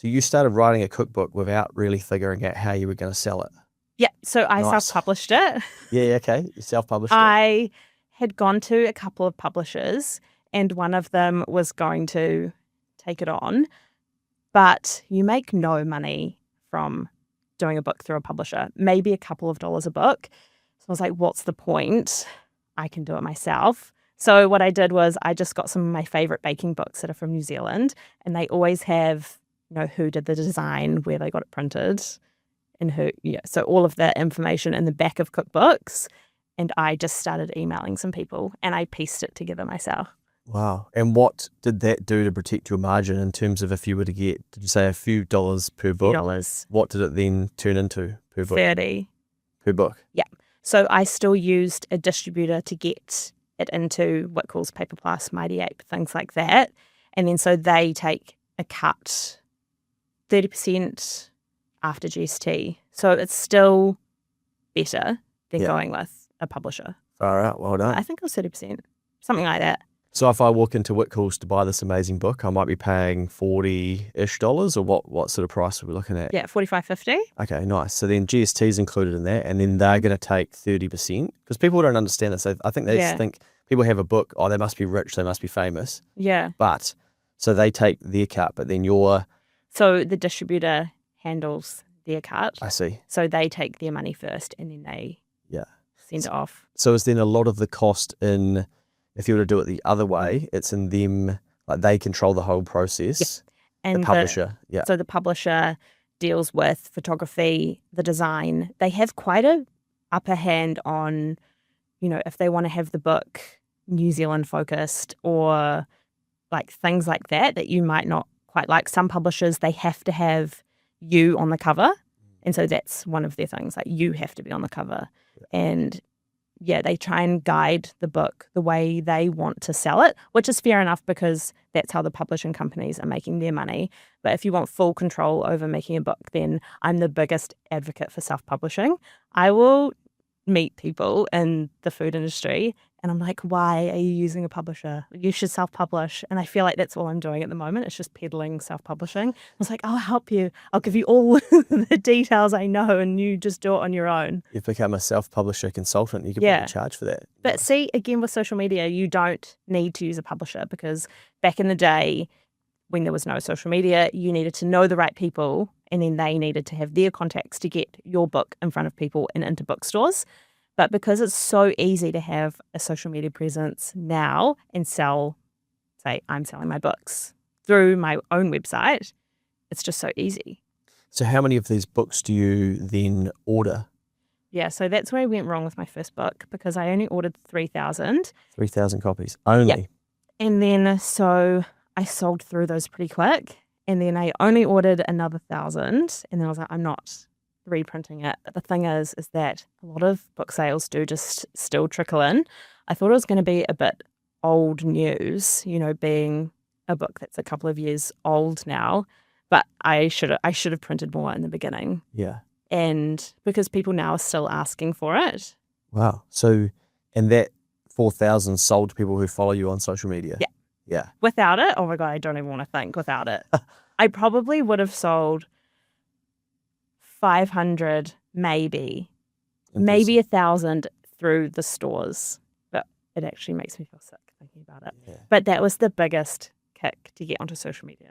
So you started writing a cookbook without really figuring out how you were going to sell it. Yeah, so I Nice. self-published it. Yeah, okay. You self-published it. I had gone to a couple of publishers and one of them was going to take it on, but you make no money from doing a book through a publisher, maybe a couple of dollars a book. So I was like, what's the point? I can do it myself. So what I did was I just got some of my favorite baking books that are from New Zealand, and they always have, who did the design, where they got it printed, and who, so all of that information in the back of cookbooks. And I just started emailing some people and I pieced it together myself. Wow. And what did that do to protect your margin in terms of if you were to get, did you say a few dollars per book? Dollars. What did it then turn into per book? 30. Per book? Yeah. So I still used a distributor to get it into what calls Paper Plus, Mighty Ape, things like that. And then so they take a cut, 30% after GST. So it's still better than going with a publisher. Far out. Well done. I think it was 30%, something like that. So if I walk into Whitcoulls to buy this amazing book, I might be paying $40-ish, or what sort of price are we looking at? Yeah, $45.50. Okay, nice. So then GST is included in that, and then they're going to take 30%, because people don't understand this. I think they just think people have a book, oh, they must be rich, they must be famous. Yeah. But, so they take their cut, but then So the distributor handles their cut. I see. So they take their money first, and then they send it off. So is then a lot of the cost in... If you were to do it the other way, it's in them, like they control the whole process. Yeah. And the publisher, So the publisher deals with photography, the design. They have quite a upper hand on, if they want to have the book New Zealand focused or like things like that you might not quite like. Some publishers, they have to have you on the cover. And so that's one of their things, like you have to be on the cover. Yeah. And they try and guide the book the way they want to sell it, which is fair enough because that's how the publishing companies are making their money. But if you want full control over making a book, then I'm the biggest advocate for self-publishing. I will meet people in the food industry and I'm like, why are you using a publisher? You should self-publish. And I feel like that's all I'm doing at the moment. It's just peddling self-publishing. I was like, I'll help you. I'll give you all the details I know and you just do it on your own. You've become a self-publisher consultant. You can probably charge for that. But see, again, with social media, you don't need to use a publisher because back in the day, when there was no social media, you needed to know the right people and then they needed to have their contacts to get your book in front of people and into bookstores. But because it's so easy to have a social media presence now and sell, say, I'm selling my books through my own website, it's just so easy. So how many of these books do you then order? Yeah, so that's where I went wrong with my first book because I only ordered 3,000. 3,000 copies only? Yep. And then so I sold through those pretty quick. And then I only ordered another 1,000. And then I was like, I'm not reprinting it. But the thing is that a lot of book sales do just still trickle in. I thought it was going to be a bit old news, being a book that's a couple of years old now. But I should have printed more in the beginning. Yeah. And because people now are still asking for it. Wow. So, and that 4,000 sold to people who follow you on social media? Yeah. Yeah. Without it, oh my God, I don't even want to think without it. I probably would have sold 500, maybe 1,000 through the stores. But it actually makes me feel sick thinking about it. Yeah. But that was the biggest kick to get onto social media.